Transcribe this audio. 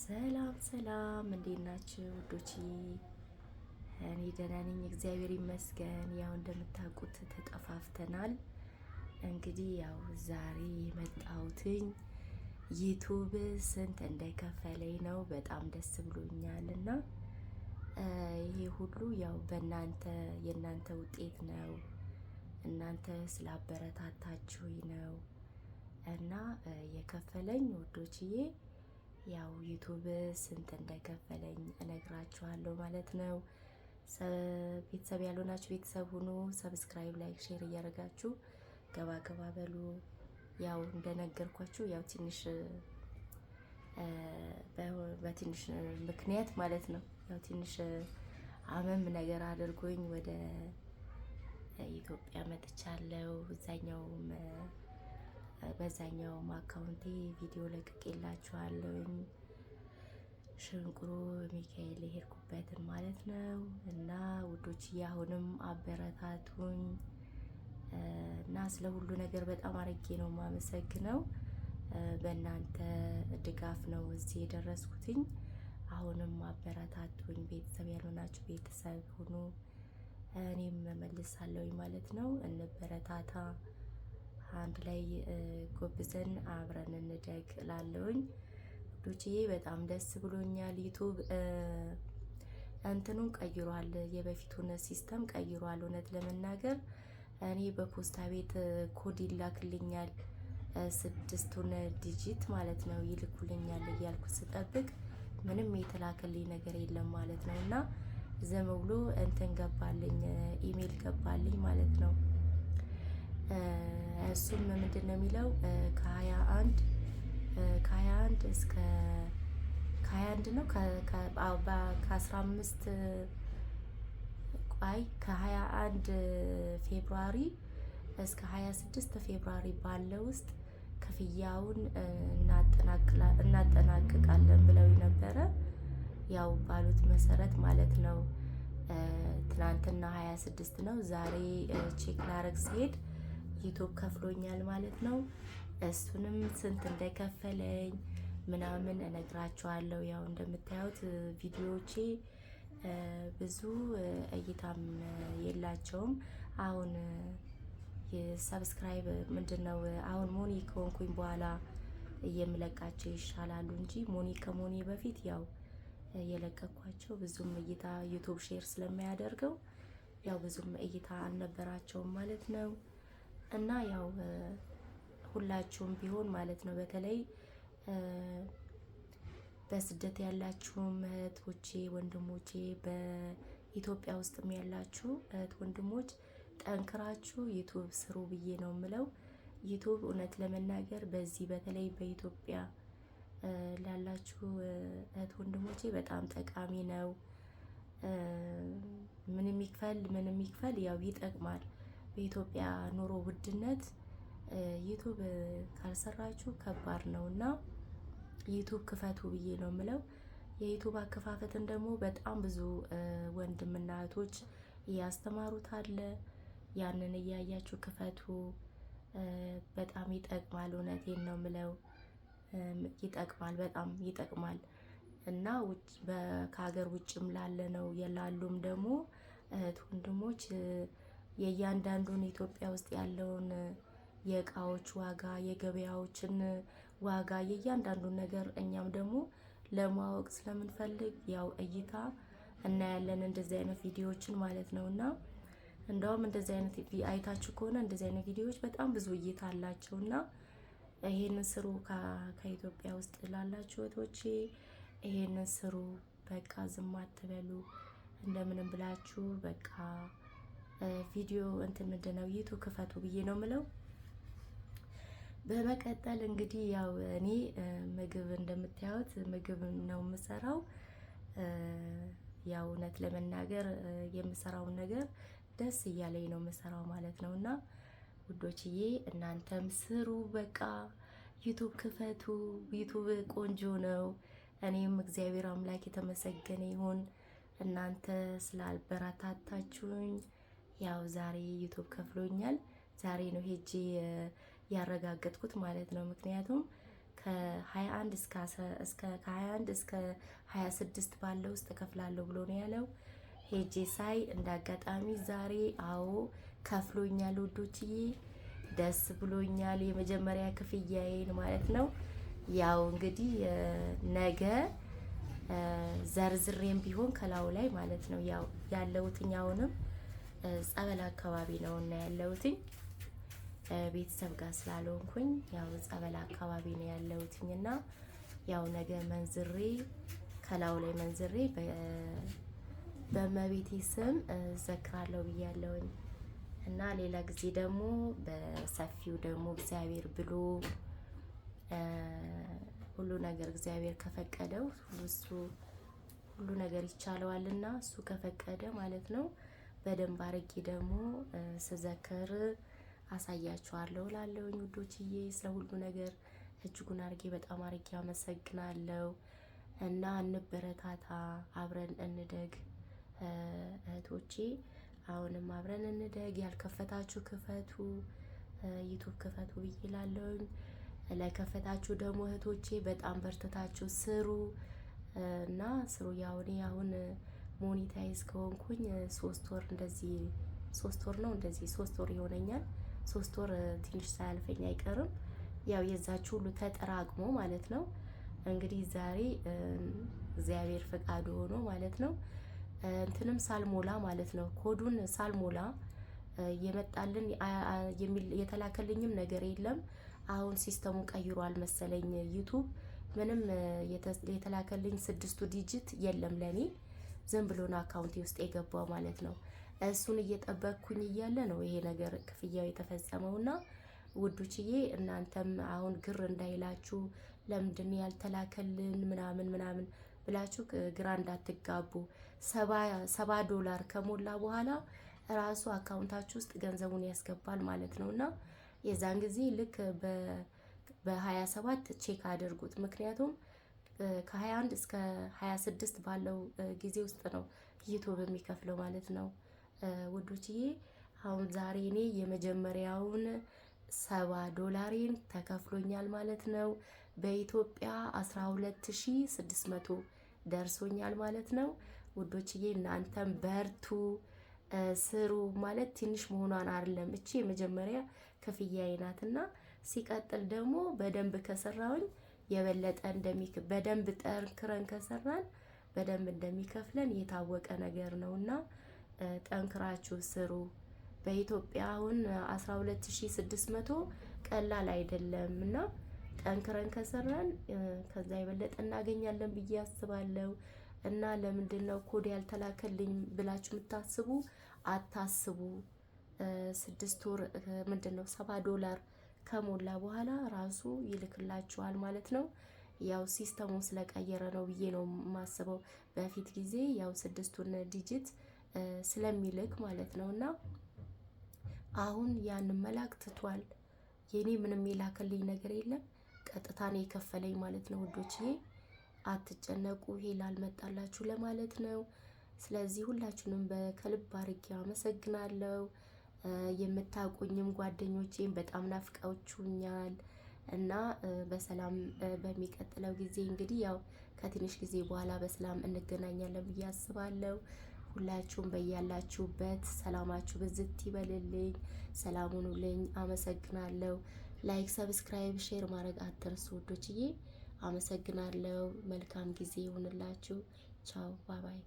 ሰላም ሰላም፣ እንዴት ናችሁ ውዶቼ? እኔ ደህና ነኝ፣ እግዚአብሔር ይመስገን። ያው እንደምታውቁት ተጠፋፍተናል። እንግዲህ ያው ዛሬ የመጣሁትኝ ዩቱብ ስንት እንደከፈለኝ ነው። በጣም ደስ ብሎኛል እና ይሄ ሁሉ ያው የእናንተ ውጤት ነው። እናንተ ስላበረታታችሁኝ ነው እና የከፈለኝ ውዶችዬ ያው ዩቱብ ስንት እንደከፈለኝ እነግራችኋለሁ ማለት ነው። ቤተሰብ ያልሆናችሁ ቤተሰብ ሁኑ። ሰብስክራይብ፣ ላይክ፣ ሼር እያደረጋችሁ ገባ ገባ በሉ። ያው እንደነገርኳችሁ ያው በትንሽ ምክንያት ማለት ነው ያው ትንሽ አመም ነገር አድርጎኝ ወደ ኢትዮጵያ መጥቻለሁ። በዛኛውም አካውንቴ ቪዲዮ ለቅቄላችኋለሁኝ ሽንቁሩ ሚካኤል የሄድኩበትን ማለት ነው። እና ውዶች አሁንም አበረታቱኝ እና ስለ ሁሉ ነገር በጣም አርጌ ነው የማመሰግነው። በእናንተ ድጋፍ ነው እዚህ የደረስኩትኝ። አሁንም አበረታቱኝ። ቤተሰብ ያልሆናችሁ ቤተሰብ ሁኑ። እኔም መልሳለሁኝ ማለት ነው። እንበረታታ፣ አንድ ላይ ጎብዘን አብረን እንደግ እላለሁኝ ውዶችዬ። በጣም ደስ ብሎኛል። ዩቱብ እንትኑን ቀይሯል፣ የበፊቱን ሲስተም ቀይሯል። እውነት ለመናገር እኔ በፖስታ ቤት ኮድ ይላክልኛል፣ 6ቱን ዲጂት ማለት ነው ይልኩልኛል እያልኩ ስጠብቅ ምንም የተላከልኝ ነገር የለም ማለት ነው። እና ዝም ብሎ እንትን ገባልኝ፣ ኢሜል ገባልኝ ማለት ነው። እሱም ምንድን ነው የሚለው ከ21 እስከ 21 ነው ከ15 ከ21 ፌብሩዋሪ እስከ 26 ፌብሩዋሪ ባለው ውስጥ ክፍያውን እናጠናቅቃለን ብለው ነበረ። ያው ባሉት መሰረት ማለት ነው። ትናንትና 26 ነው። ዛሬ ቼክ ላረግ ሲሄድ ዩቱብ ከፍሎኛል ማለት ነው። እሱንም ስንት እንደከፈለኝ ምናምን እነግራችኋለሁ። ያው እንደምታዩት ቪዲዮዎቼ ብዙ እይታም የላቸውም። አሁን የሰብስክራይብ ምንድነው አሁን ሞኒ ከሆንኩኝ በኋላ የምለቃቸው ይሻላሉ እንጂ ሞኒ ከሞኒ በፊት ያው የለቀኳቸው ብዙም እይታ ዩቱብ ሼር ስለማያደርገው ያው ብዙም እይታ አልነበራቸውም ማለት ነው። እና ያው ሁላችሁም ቢሆን ማለት ነው በተለይ በስደት ያላችሁም እህቶቼ ወንድሞቼ፣ በኢትዮጵያ ውስጥም ያላችሁ እህት ወንድሞች ጠንክራችሁ ዩቱብ ስሩ ብዬ ነው የምለው። ዩቱብ እውነት ለመናገር በዚህ በተለይ በኢትዮጵያ ላላችሁ እህት ወንድሞቼ በጣም ጠቃሚ ነው። ምንም ይክፈል ያው ይጠቅማል። በኢትዮጵያ ኑሮ ውድነት ዩቱብ ካልሰራችሁ ከባድ ነው እና ዩቱብ ክፈቱ ብዬ ነው የምለው። የዩቱብ አከፋፈትን ደግሞ በጣም ብዙ ወንድምና እህቶች እያስተማሩት አለ። ያንን እያያችሁ ክፈቱ። በጣም ይጠቅማል። እውነቴን ነው የምለው። ይጠቅማል፣ በጣም ይጠቅማል። እና ከሀገር ውጭም ላሉም ደግሞ እህት ወንድሞች የእያንዳንዱን ኢትዮጵያ ውስጥ ያለውን የእቃዎች ዋጋ፣ የገበያዎችን ዋጋ፣ የእያንዳንዱን ነገር እኛም ደግሞ ለማወቅ ስለምንፈልግ ያው እይታ እናያለን እንደዚህ አይነት ቪዲዮዎችን ማለት ነው። እና እንደውም እንደዚህ አይነት አይታችሁ ከሆነ እንደዚህ አይነት ቪዲዮዎች በጣም ብዙ እይታ አላቸው። እና ይሄንን ስሩ። ከኢትዮጵያ ውስጥ ላላችሁ እህቶቼ ይሄንን ስሩ። በቃ ዝም አትበሉ። እንደምንም ብላችሁ በቃ ቪዲዮ ምንድነው ዩቱብ ክፈቱ ብዬ ነው የምለው። በመቀጠል እንግዲህ ያው እኔ ምግብ እንደምታዩት ምግብ ነው የምሰራው። ያው እውነት ለመናገር የምሰራውን ነገር ደስ እያለኝ ነው የምሰራው ማለት ነው። እና ውዶችዬ እናንተም ስሩ። በቃ ዩቱብ ክፈቱ። ዩቱብ ቆንጆ ነው። እኔም እግዚአብሔር አምላክ የተመሰገነ ይሁን እናንተ ስላልበረታታችሁኝ ያው ዛሬ ዩቱብ ከፍሎኛል። ዛሬ ነው ሄጄ ያረጋገጥኩት ማለት ነው። ምክንያቱም ከ21 እስከ 26 ባለው ውስጥ እከፍላለሁ ብሎ ነው ያለው። ሄጄ ሳይ እንዳጋጣሚ ዛሬ አዎ ከፍሎኛል ውዶችዬ፣ ደስ ብሎኛል። የመጀመሪያ ክፍያዬን ማለት ነው። ያው እንግዲህ ነገ ዘርዝሬም ቢሆን ከላዩ ላይ ማለት ነው ያው ያለሁትኝ አሁንም ጸበል አካባቢ ነው እና ያለሁትኝ ቤተሰብ ጋር ስላልሆንኩኝ ያው ጸበል አካባቢ ነው ያለሁትኝ እና ያው ነገ መንዝሬ ከላዩ ላይ መንዝሬ በእመቤቴ ስም ዘክራለሁ ብያለሁኝ እና ሌላ ጊዜ ደግሞ በሰፊው ደግሞ እግዚአብሔር ብሎ ሁሉ ነገር እግዚአብሔር ከፈቀደው ሁሉ ነገር ይቻለዋልና እሱ ከፈቀደ ማለት ነው በደንብ አርጌ ደግሞ ስዘክር አሳያችኋለሁ እላለሁኝ ውዶችዬ። ስለ ሁሉ ነገር እጅጉን አርጌ በጣም አርጌ አመሰግናለሁ እና እንበረታታ፣ አብረን እንደግ እህቶቼ። አሁንም አብረን እንደግ። ያልከፈታችሁ ክፈቱ፣ ዩቲዩብ ክፈቱ ብዬ እላለሁኝ። ለከፈታችሁ ደግሞ እህቶቼ በጣም በርትታችሁ ስሩ እና ስሩ። ያው እኔ አሁን ሞኒታይዝ ከሆንኩኝ 3 ወር እንደዚህ 3 ወር ነው እንደዚህ 3 ወር ይሆነኛል። 3 ወር ትንሽ ሳያልፈኝ አይቀርም። ያው የዛችሁ ሁሉ ተጠራቅሞ ማለት ነው እንግዲህ ዛሬ እግዚአብሔር ፈቃዱ ሆኖ ማለት ነው እንትንም ሳልሞላ ማለት ነው ኮዱን ሳልሞላ የመጣልን የተላከልኝም ነገር የለም። አሁን ሲስተሙ ቀይሯል መሰለኝ ዩቲዩብ ምንም የተላከልኝ 6ቱ ዲጂት የለም ለኔ ዝም ብሎ ነው አካውንቴ ውስጥ የገባው ማለት ነው። እሱን እየጠበቅኩኝ እያለ ነው ይሄ ነገር ክፍያው የተፈጸመውና ውዶችዬ እናንተም አሁን ግር እንዳይላችሁ ለምንድን ያልተላከልን ምናምን ብላችሁ ግራ እንዳትጋቡ። $70 ከሞላ በኋላ ራሱ አካውንታችሁ ውስጥ ገንዘቡን ያስገባል ማለት ነውና የዛን ጊዜ ልክ በ27 ቼክ አድርጉት። ምክንያቱም ከ21 እስከ 26 ባለው ጊዜ ውስጥ ነው ዩቲዩብ የሚከፍለው ማለት ነው ውዶችዬ። አሁን ዛሬ እኔ የመጀመሪያውን $70 ተከፍሎኛል ማለት ነው። በኢትዮጵያ 12600 ደርሶኛል ማለት ነው ውዶችዬ። እናንተም በርቱ ስሩ ማለት ትንሽ መሆኗን አይደለም። እቺ የመጀመሪያ ክፍያዬ ናትና ሲቀጥል ደግሞ በደንብ ከሰራውኝ የበለጠ በደንብ ጠንክረን ከሰራን በደንብ እንደሚከፍለን የታወቀ ነገር ነውና ጠንክራችሁ ስሩ። በኢትዮጵያ አሁን 12600 ቀላል አይደለምና ጠንክረን ከሰራን ከዛ የበለጠ እናገኛለን ብዬ አስባለሁ። እና ለምንድነው ኮድ ያልተላከልኝ ብላችሁ የምታስቡ አታስቡ። 6 ወር ምንድነው $70 ከሞላ በኋላ ራሱ ይልክላችኋል ማለት ነው። ያው ሲስተሙ ስለቀየረ ነው ብዬ ነው የማስበው። በፊት ጊዜ ያው 6ቱን ዲጂት ስለሚልክ ማለት ነውና አሁን ያን መላክ ትቷል። የኔ ምንም የላከልኝ ነገር የለም። ቀጥታ ነው የከፈለኝ ማለት ነው ውዶችዬ። አትጨነቁ፣ ይሄ ላልመጣላችሁ ለማለት ነው። ስለዚህ ሁላችሁንም ከልብ አድርጌ አመሰግናለሁ። የምታውቁኝም ጓደኞቼም በጣም ናፍቃችሁኛል እና በሰላም በሚቀጥለው ጊዜ እንግዲህ ያው ከትንሽ ጊዜ በኋላ በሰላም እንገናኛለን ብዬ አስባለሁ። ሁላችሁም በያላችሁበት ሰላማችሁ ብዝት ይበልልኝ። ሰላም ሁኑልኝ። አመሰግናለሁ። ላይክ፣ ሰብስክራይብ፣ ሼር ማድረግ አትርሱ ውዶችዬ። አመሰግናለሁ። መልካም ጊዜ ይሁንላችሁ። ቻው ባባይ